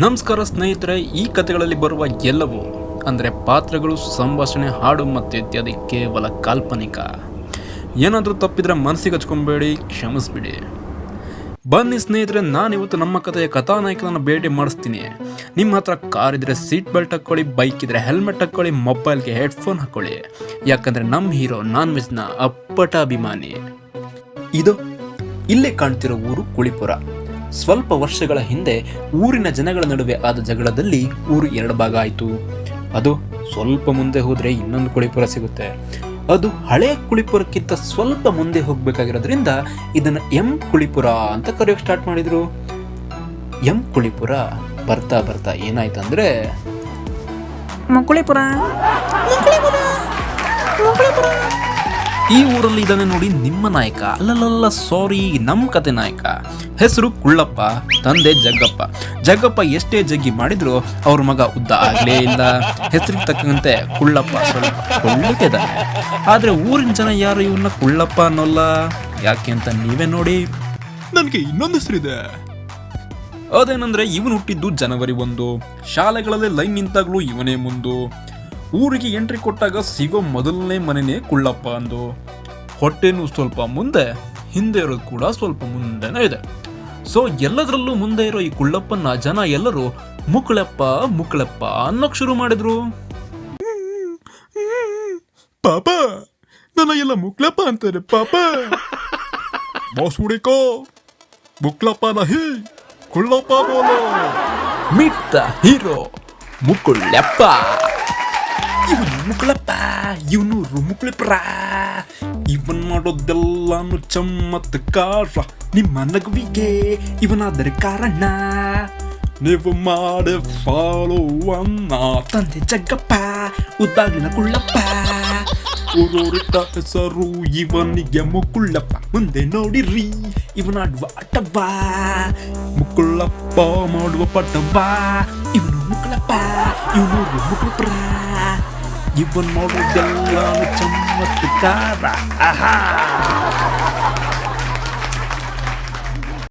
ನಮಸ್ಕಾರ ಸ್ನೇಹಿತರೆ, ಈ ಕಥೆಗಳಲ್ಲಿ ಬರುವ ಎಲ್ಲವೂ ಅಂದರೆ ಪಾತ್ರಗಳು, ಸಂಭಾಷಣೆ, ಹಾಡು ಮತ್ತು ಇತ್ಯಾದಿ ಕೇವಲ ಕಾಲ್ಪನಿಕ. ಏನಾದರೂ ತಪ್ಪಿದ್ರೆ ಮನಸ್ಸಿಗೆ ಹಚ್ಕೊಂಬೇಡಿ, ಕ್ಷಮಿಸ್ಬಿಡಿ. ಬನ್ನಿ ಸ್ನೇಹಿತರೆ, ನಾನಿವತ್ತು ನಮ್ಮ ಕಥೆಯ ಕಥಾನಾಯಕನನ್ನು ಭೇಟಿ ಮಾಡಿಸ್ತೀನಿ. ನಿಮ್ಮ ಹತ್ರ ಕಾರ್ ಇದ್ರೆ ಸೀಟ್ ಬೆಲ್ಟ್ ಹಾಕ್ಕೊಳ್ಳಿ, ಬೈಕ್ ಇದ್ರೆ ಹೆಲ್ಮೆಟ್ ಹಾಕ್ಕೊಳ್ಳಿ, ಮೊಬೈಲ್ಗೆ ಹೆಡ್ಫೋನ್ ಹಾಕ್ಕೊಳ್ಳಿ. ಯಾಕಂದರೆ ನಮ್ಮ ಹೀರೋ ನಾನ್ ವೆಜ್ನ ಅಪ್ಪಟ ಅಭಿಮಾನಿ. ಇದು ಇಲ್ಲೇ ಕಾಣ್ತಿರೋ ಊರು ಕುಳಿಪುರ. ಸ್ವಲ್ಪ ವರ್ಷಗಳ ಹಿಂದೆ ಊರಿನ ಜನಗಳ ನಡುವೆ ಆದ ಜಗಳದಲ್ಲಿ ಊರು ಎರಡು ಭಾಗ ಆಯಿತು. ಅದು ಸ್ವಲ್ಪ ಮುಂದೆ ಹೋದರೆ ಇನ್ನೊಂದು ಕುಳಿಪುರ ಸಿಗುತ್ತೆ. ಅದು ಹಳೆಯ ಕುಳಿಪುರಕ್ಕಿಂತ ಸ್ವಲ್ಪ ಮುಂದೆ ಹೋಗ್ಬೇಕಾಗಿರೋದ್ರಿಂದ ಇದನ್ನು ಎಂ ಕುಳಿಪುರ ಅಂತ ಕರೆಯೋಕೆ ಸ್ಟಾರ್ಟ್ ಮಾಡಿದ್ರು. ಎಂ ಕುಳಿಪುರ ಬರ್ತಾ ಬರ್ತಾ ಏನಾಯ್ತಂದ್ರೆ ಮುಕುಳಿಪುರ. ಈ ಊರಲ್ಲಿ ಇದನ್ನೇ ನೋಡಿ ನಿಮ್ಮ ನಾಯಕ, ಅಲ್ಲಲ್ಲ ಸಾರಿ, ನಮ್ಮ ಕತೆ ನಾಯಕ. ಹೆಸರು ಕುಳ್ಳಪ್ಪ, ತಂದೆ ಜಗ್ಗಪ್ಪ. ಜಗ್ಗಪ್ಪ ಎಷ್ಟೇ ಜಗ್ಗಿ ಮಾಡಿದ್ರು ಅವ್ರ ಮಗ ಉದ್ದ ಆಗ್ಲೇ ಇಲ್ಲ. ಹೆಸರಿಗೆ ತಕ್ಕಂತೆ ಕುಳ್ಳಪ್ಪ ಸ್ವಲ್ಪ ಕೊಳ್ಳಿದ್ದಾನೆ. ಆದ್ರೆ ಊರಿನ ಜನ ಯಾರು ಇವನ್ನ ಕುಳ್ಳಪ್ಪ ಅನ್ನೋಲ್ಲ. ಯಾಕೆ ಅಂತ ನೀವೇ ನೋಡಿ. ನನಗೆ ಇನ್ನೊಂದು ಹೆಸರಿದೆ. ಅದೇನಂದ್ರೆ ಇವನು ಹುಟ್ಟಿದ್ದು ಜನವರಿ 1. ಶಾಲೆಗಳಲ್ಲಿ ಲೈನ್ ನಿಂತಾಗ್ಲೂ ಇವನೇ ಮುಂದು. ಊರಿಗೆ ಎಂಟ್ರಿ ಕೊಟ್ಟಾಗ ಸಿಗೋ ಮೊದಲನೇ ಮನೆನೇ ಕುಳ್ಳಪ್ಪ ಅಂದು. ಹೊಟ್ಟೆನೂ ಸ್ವಲ್ಪ ಮುಂದೆ, ಹಿಂದೆ ಇರೋದು ಕೂಡ ಸ್ವಲ್ಪ ಮುಂದೆನೇ ಇದೆ. ಸೊ ಎಲ್ಲದರಲ್ಲೂ ಮುಂದೆ ಇರೋ ಈ ಕುಳ್ಳಪ್ಪನ ಜನ ಎಲ್ಲರೂ ಮುಕ್ಕಳಪ್ಪ ಮುಕ್ಕಳಪ್ಪ ಅನ್ನೋಕ್ ಶುರು ಮಾಡಿದ್ರು. ಪಾಪ ನನ್ನ ಎಲ್ಲ ಮುಕ್ಲಪ್ಪ ಅಂತಾರೆ ಪಾಪ. ಬಾಸ್ ಹುಡುಕೋ ಮುಕ್ಲಪ್ಪ ನಹಿ ಕುಳ್ಳಪ್ಪ ಬೋಲೋ. Meet the hero Mukkulyappa. ಇವನು ಮುಕ್ಕಳಪ್ಪ, ಇವನು ಮುಕ್ಕಳಪ್ಪ. ಇವನ್ ಮಾಡೋದೆಲ್ಲಾನು ಚಮ್ಮತ್ಕಾರ. ನಿಮ್ಮ ನಗುವಿಗೆ ಇವನಾದರೆ ಕಾರಣ. ನೀವು ಮಾಡಿ ಫಾಲೋ ಅನ್ನ. ತಂದೆ ಜಗ್ಗಪ್ಪ, ಉದ್ದಾಗಿನ ಕುಳ್ಳಪ್ಪ. ಊರೂರಿಟ್ಟ ಹೆಸರು ಇವನಿಗೆ ಮುಕ್ಕುಳ್ಳಪ್ಪ. ಮುಂದೆ ನೋಡಿರಿ ಇವನಾಡುವ ಆಟವಾ, ಮುಕ್ಕುಳ್ಳಪ್ಪ ಮಾಡುವ ಪಟವಾ. ಇವನು ಮುಕ್ಕಳಪ್ಪ, ಇವನು ಮುಕ್ಕಳಪ್ಪ. ಇವನ್ ಮಾಡೋದೆಲ್ಲ ಚಮ್ಮತ್ಕಾರ.